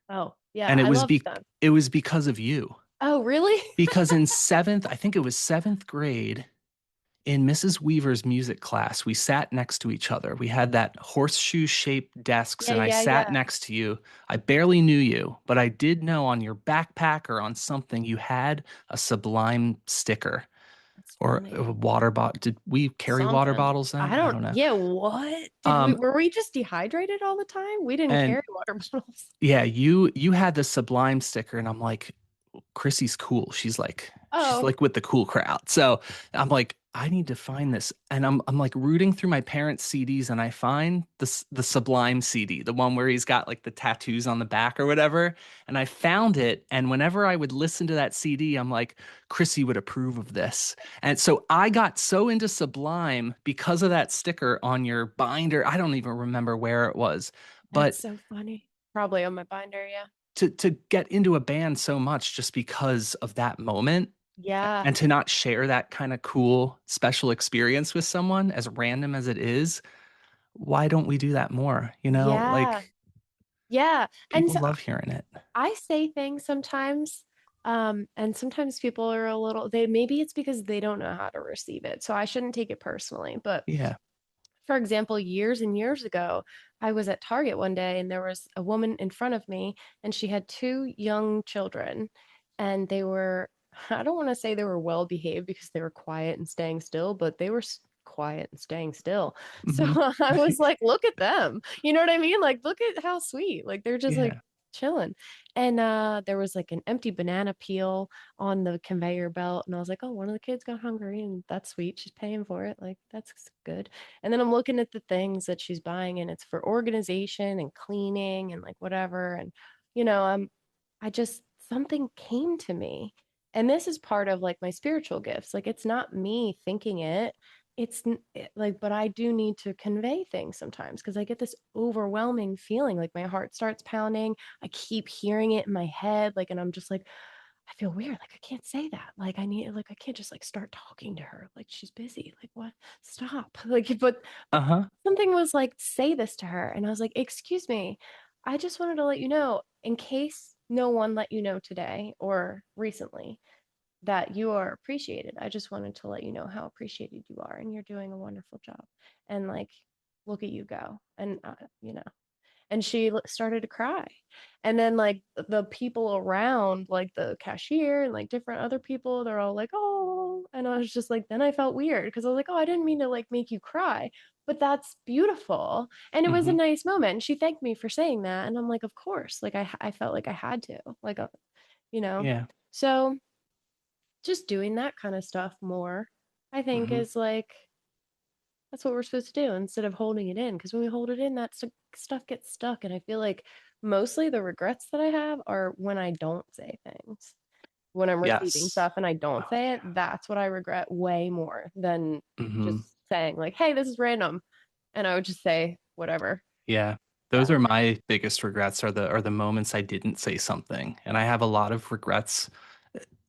Oh, yeah, And I love them. it was because of you. Oh, really? Because in seventh, I think it was seventh grade, in Mrs. Weaver's music class, we sat next to each other. We had that horseshoe shaped desks, Yeah, and I yeah, sat yeah. next to you. I barely knew you, but I did know on your backpack or on something you had a Sublime sticker That's or a funny. water bottle. Did we carry water Something. bottles then? I I don't, don't know. yeah, what? Um, Were we just dehydrated all the time? We didn't and carry water bottles. yeah, you had the Sublime sticker, and I'm like, Chrissy's cool. She's Oh, like with the cool crowd. So I'm like, I need to find this. And I'm like rooting through my parents' CDs and I find the Sublime CD, the one where he's got like the tattoos on the back or whatever. And I found it. And whenever I would listen to that CD, I'm like, Chrissy would approve of this. And so I got so into Sublime because of that sticker on your binder. I don't even remember where it was. that's But so funny. Probably on my binder, yeah. to get into a band so much just because of that moment Yeah. and to not share that kind of cool special experience with someone as random as it is, why don't we do that more? Yeah. Like Yeah. And people so love hearing it. I say things sometimes, and sometimes people are a little, they maybe it's because they don't know how to receive it. So I shouldn't take it personally. But Yeah. for example, years and years ago, I was at Target one day and there was a woman in front of me and she had two young children and they were, I don't want to say they were well behaved because they were quiet and staying still, but they were quiet and staying still. So Hmm. I was like, look at them. You know what I mean? Like, look at how sweet. Like they're just like Yeah. chilling. And there was like an empty banana peel on the conveyor belt. And I was like, oh, one of the kids got hungry and that's sweet. She's paying for it. Like, that's good. And then I'm looking at the things that she's buying and it's for organization and cleaning and like whatever. And, I just, something came to me. And this is part of like my spiritual gifts. Like, it's not me thinking it. Like, but I do need to convey things sometimes because I get this overwhelming feeling like my heart starts pounding. I keep hearing it in my head. Like, and I'm just like, I feel weird. Like I can't say that. Like I can't just like start talking to her. Like she's busy. Like what? Stop. Like, but Uh-huh. something was like, say this to her. And I was like, excuse me. I just wanted to let you know, in case no one let you know today or recently, that you are appreciated. I just wanted to let you know how appreciated you are and you're doing a wonderful job. And like, look at you go. And, and she started to cry. And then like the people around, like the cashier and like different other people, they're all like, "Oh," and I was just like, then I felt weird because I was like, "Oh, I didn't mean to like make you cry, but that's beautiful." And it was a Hmm. nice moment. And she thanked me for saying that, and I'm like, "Of course." Like I felt like I had to, like, you know. Yeah. So just doing that kind of stuff more, I think, Hmm. is like that's what we're supposed to do instead of holding it in. Because when we hold it in, that stuff gets stuck. And I feel like mostly the regrets that I have are when I don't say things. When I'm receiving Yes. stuff and I don't Oh say it, that's what I regret way more than yeah. just Hmm. saying, like, hey, this is random. And I would just say whatever. Yeah. Those Yeah. are my biggest regrets are the moments I didn't say something. And I have a lot of regrets.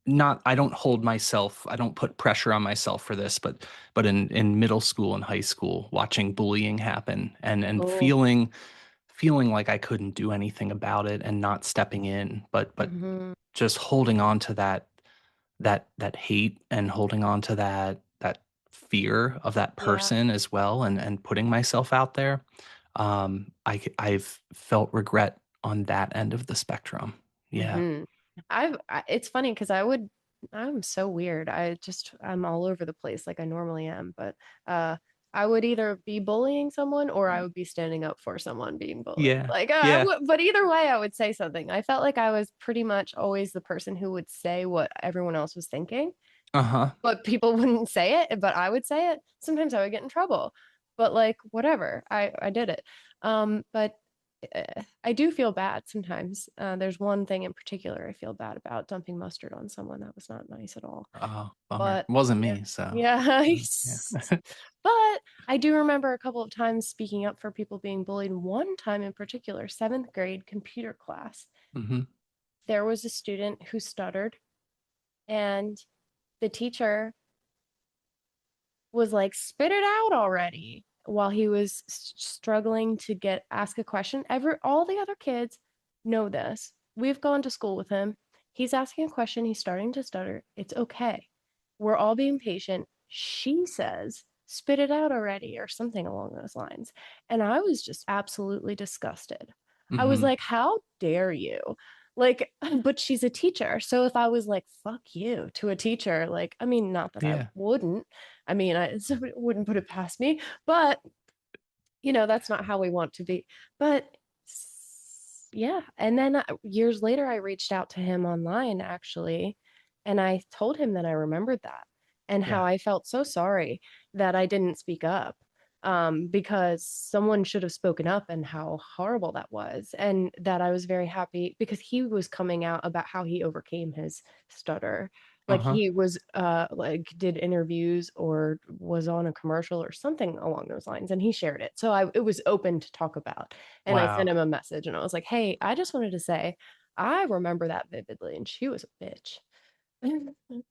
Not I don't hold myself, I don't put pressure on myself for this, but in middle school and high school, watching bullying happen and Oh, feeling like I couldn't do anything about it and not stepping in, but hmm, just holding on to that hate and holding on to that fear of that Yeah. person as well, and putting myself out there, I've felt regret on that end of the spectrum. Yeah. Hmm. It's funny because I'm so weird. I'm all over the place like I normally am, but uh, I would either be bullying someone or I would be standing up for someone being bullied. Yeah. Like, I Yeah. would, but either way, I would say something. I felt like I was pretty much always the person who would say what everyone else was thinking, Uh-huh. but people wouldn't say it, but I would say it. Sometimes I would get in trouble, but like whatever, I did it. But I do feel bad sometimes. There's one thing in particular I feel bad about dumping mustard on someone. That was not nice at all. Oh, bummer. But It wasn't yeah, me, so yeah. yeah. But I do remember a couple of times speaking up for people being bullied. One time in particular, seventh grade computer class, Hmm. there was a student who stuttered, and the teacher was like, spit it out already, while he was struggling to get ask a question. All the other kids know this. We've gone to school with him. He's asking a question, he's starting to stutter. It's okay. We're all being patient. She says, spit it out already, or something along those lines. And I was just absolutely disgusted. I was Hmm. like, how dare you? Like, but she's a teacher. So if I was like, fuck you to a teacher, like, I mean, not that I Yeah. wouldn't. I mean, I somebody wouldn't put it past me, but that's not how we want to be. But yeah. And then years later, I reached out to him online actually, and I told him that I remembered that and how Yeah. I felt so sorry that I didn't speak up, because someone should have spoken up and how horrible that was. And that I was very happy because he was coming out about how he overcame his stutter, like Uh-huh. he was like did interviews or was on a commercial or something along those lines, and he shared it, so it was open to talk about. And I sent Wow. him a message and I was like, hey, I just wanted to say I remember that vividly, and she was a bitch.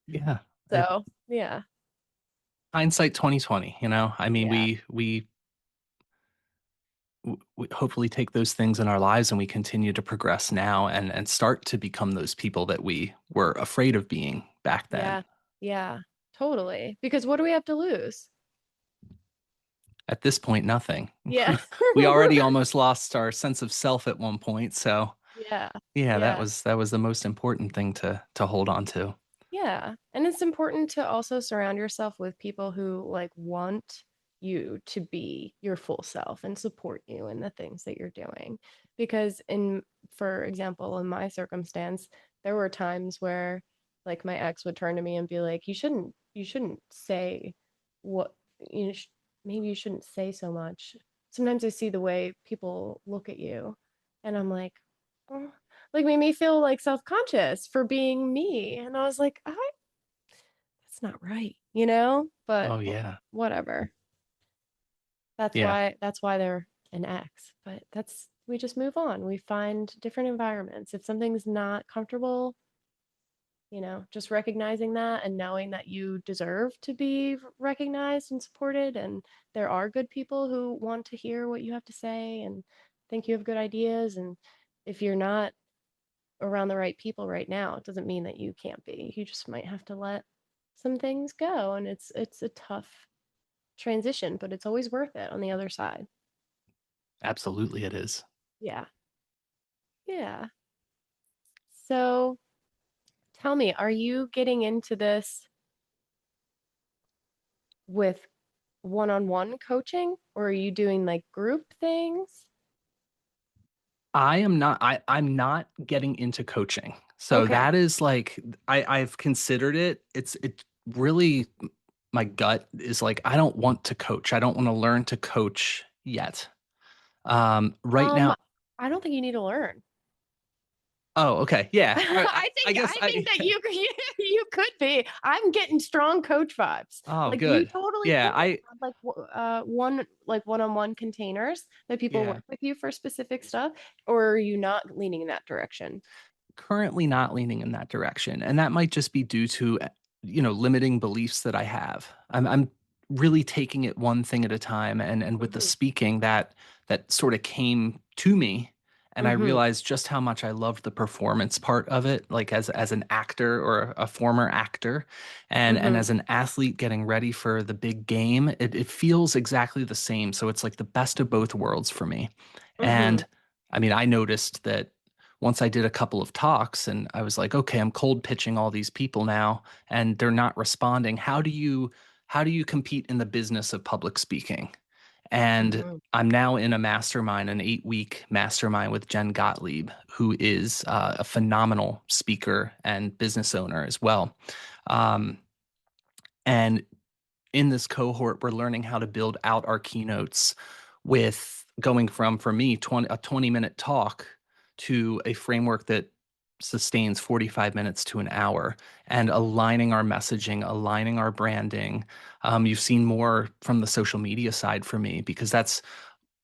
Yeah. So yeah. Hindsight 2020, you know? I mean, Yeah. we hopefully take those things in our lives and we continue to progress now and start to become those people that we were afraid of being back then. Yeah. Yeah, totally, because what do we have to lose? At this point, nothing. Yeah. We already almost lost our sense of self at one point, so Yeah. yeah, that Yeah. was that was the most important thing to hold on to. Yeah. And it's important to also surround yourself with people who like want you to be your full self and support you in the things that you're doing. Because for example, in my circumstance, there were times where like my ex would turn to me and be like, you shouldn't say what, you know, maybe you shouldn't say so much. Sometimes I see the way people look at you and I'm like, oh, like made me feel like self-conscious for being me. And I was like, that's not right. But Oh yeah. whatever. Yeah, That's why they're an ex. But we just move on. We find different environments. If something's not comfortable, just recognizing that and knowing that you deserve to be recognized and supported, and there are good people who want to hear what you have to say and think you have good ideas. And if you're not around the right people right now, it doesn't mean that you can't be. You just might have to let some things go, and it's a tough transition, but it's always worth it on the other side. absolutely it is. Yeah. Yeah. So tell me, are you getting into this with one-on-one coaching, or are you doing like group things? I'm not getting into coaching. So Okay. that is like I've considered it. It really, my gut is like I don't want to coach. I don't want to learn to coach yet. Right Um, now. I don't think you need to learn. Oh, okay. Yeah. I I think guess I think I that you could be. I'm getting strong coach vibes. Oh, Like you good. totally Yeah, can have like one-on-one containers that people yeah. work with you for specific stuff, or are you not leaning in that direction? Currently not leaning in that direction, and that might just be due to limiting beliefs that I have. I'm really taking it one thing at a time, and with the Hmm. speaking that sort of came to me, and I Mm-hmm. realized just how much I loved the performance part of it, like as an actor or a former actor, and Mm-hmm. as an athlete getting ready for the big game, it feels exactly the same. So it's like the best of both worlds for me. Mm-hmm. And I mean, I noticed that once I did a couple of talks and I was like, okay, I'm cold pitching all these people now and they're not responding. How do you compete in the business of public speaking? And Mm-hmm. I'm now in a mastermind, an 8-week mastermind with Jen Gottlieb, who is a phenomenal speaker and business owner as well. Um, and in this cohort, we're learning how to build out our keynotes with going from, for me, a 20-minute talk to a framework that sustains 45 minutes to an hour and aligning our messaging, aligning our branding. You've seen more from the social media side for me because that's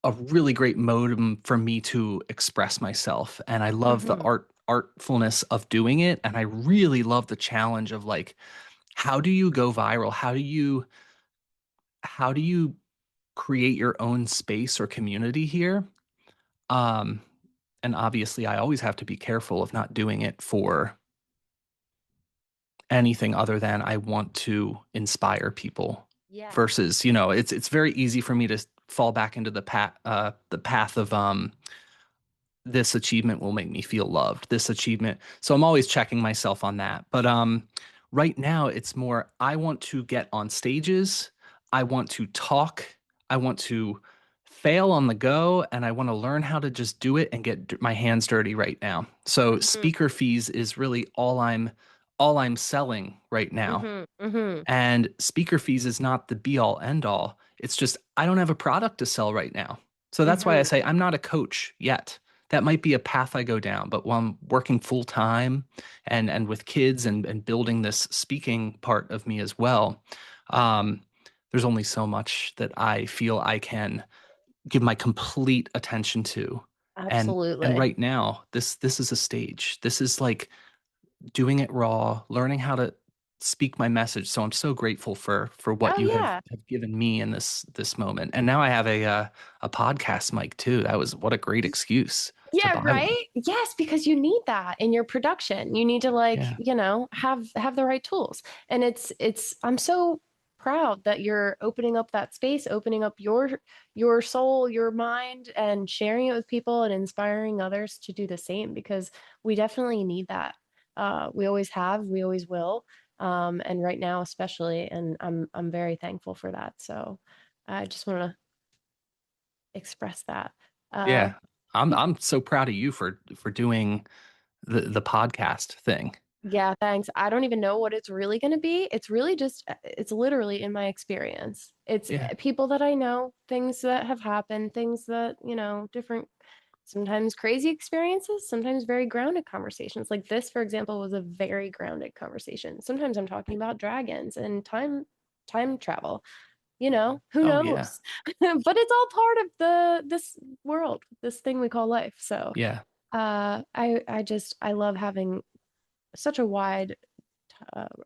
a really great modem for me to express myself. And I love the Mm-hmm. artfulness of doing it. And I really love the challenge of like, how do you go viral? How do you create your own space or community here? Um, and obviously I always have to be careful of not doing it for anything other than I want to inspire people Yeah. versus, it's very easy for me to fall back into the path of this achievement will make me feel loved. This achievement. So I'm always checking myself on that. But right now it's more I want to get on stages, I want to talk, I want to fail on the go, and I want to learn how to just do it and get my hands dirty right now. So Mm-hmm. speaker fees is really all I'm selling right now. Mm-hmm. Mm-hmm. And speaker fees is not the be all end all. It's just, I don't have a product to sell right now. So that's why I Mm-hmm. say I'm not a coach yet. That might be a path I go down. But while I'm working full time and with kids and building this speaking part of me as well, um, there's only so much that I feel I can give my complete attention to. And Absolutely. right now, this is a stage. This is like doing it raw, learning how to speak my message. So I'm so grateful for what Oh you have, yeah. have given me in this moment. And now I have a podcast mic too. That was what a great excuse to Yeah, buy one. right? Yes, because you need that in your production. You need to like, Yeah. have the right tools. And it's I'm so proud that you're opening up that space, opening up your soul, your mind and sharing it with people and inspiring others to do the same because we definitely need that. We always have, we always will. And right now especially, and I'm very thankful for that. So I just want to express that. Uh Yeah. I'm so proud of you for doing the podcast thing. Yeah, thanks. I don't even know what it's really going to be. It's really just, it's literally in my experience. It's Yeah. people that I know, things that have happened, things that, different, sometimes crazy experiences, sometimes very grounded conversations. Like this, for example, was a very grounded conversation. Sometimes I'm talking about dragons and time travel. Who Oh yeah. knows? But it's all part of this world, this thing we call life. So, Yeah. I love having such a wide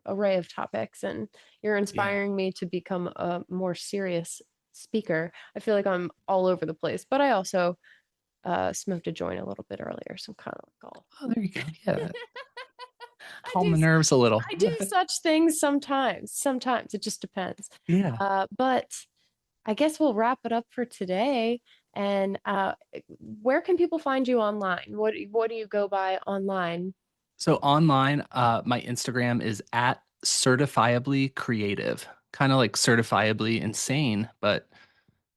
array of topics, and you're Yeah. inspiring me to become a more serious speaker. I feel like I'm all over the place, but I also smoked a joint a little bit earlier, so I'm kind of like all. Oh, there you go. Yeah. I Calm do the nerves a little. I do such things sometimes. Sometimes it just depends. Yeah. But I guess we'll wrap it up for today. And where can people find you online? What do you go by online? So online, my Instagram is at certifiably creative, kind of like certifiably insane, but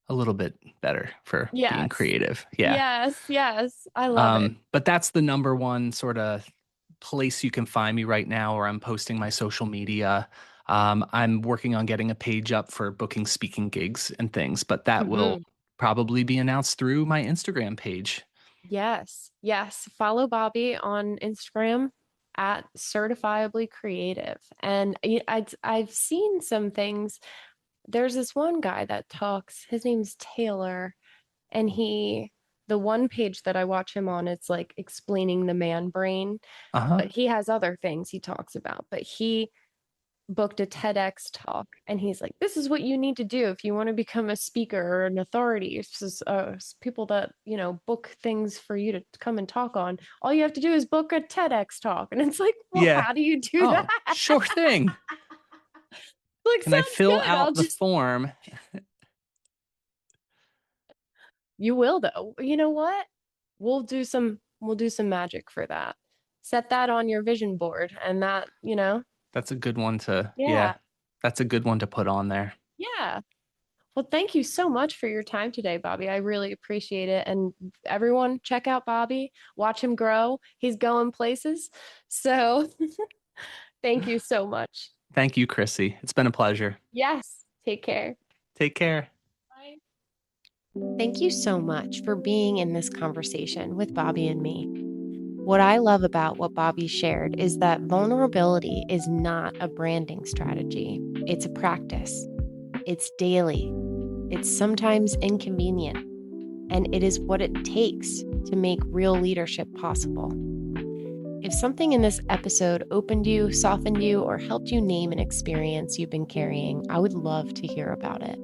a little bit better for being Yes. creative. Yeah. Yes, yes. I love it. But that's the number one sort of place you can find me right now, where I'm posting my social media. I'm working on getting a page up for booking speaking gigs and things, but that will Hmm. probably be announced through my Instagram page. Yes, yes. Follow Bobby on Instagram at certifiably creative. And I've seen some things. There's this one guy that talks, his name's Taylor, and the one page that I watch him on, it's like explaining the man brain, Uh huh. but he has other things he talks about. But he booked a TEDx talk, and he's like, this is what you need to do if you want to become a speaker or an authority. It's just people that, book things for you to come and talk on. All you have to do is book a TEDx talk. And it's like, well, Yeah. how do you do that? Oh, sure thing. Like, Can I sounds fill good. out the form? You will though. You know what? We'll do some magic for that. Set that on your vision board, and That's a good one to, yeah, yeah. that's a good one to put on there. Yeah. Well, thank you so much for your time today, Bobby. I really appreciate it. And everyone, check out Bobby, watch him grow. He's going places. So thank you so much. Thank you, Chrissy. It's been a pleasure. Yes. Take care. Take care. Bye. Thank you so much for being in this conversation with Bobby and me. What I love about what Bobby shared is that vulnerability is not a branding strategy, it's a practice. It's daily, it's sometimes inconvenient, and it is what it takes to make real leadership possible. If something in this episode opened you, softened you, or helped you name an experience you've been carrying, I would love to hear about it.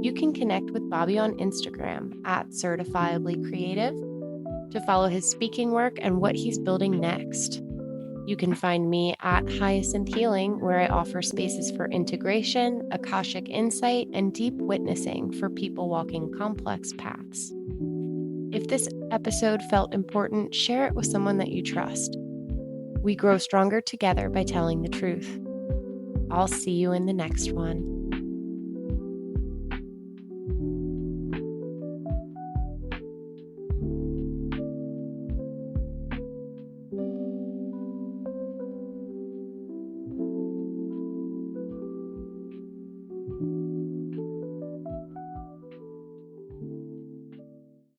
You can connect with Bobby on Instagram at Certifiably Creative to follow his speaking work and what he's building next. You can find me at Hyacinth Healing, where I offer spaces for integration, Akashic insight, and deep witnessing for people walking complex paths. If this episode felt important, share it with someone that you trust. We grow stronger together by telling the truth. I'll see you in the next one.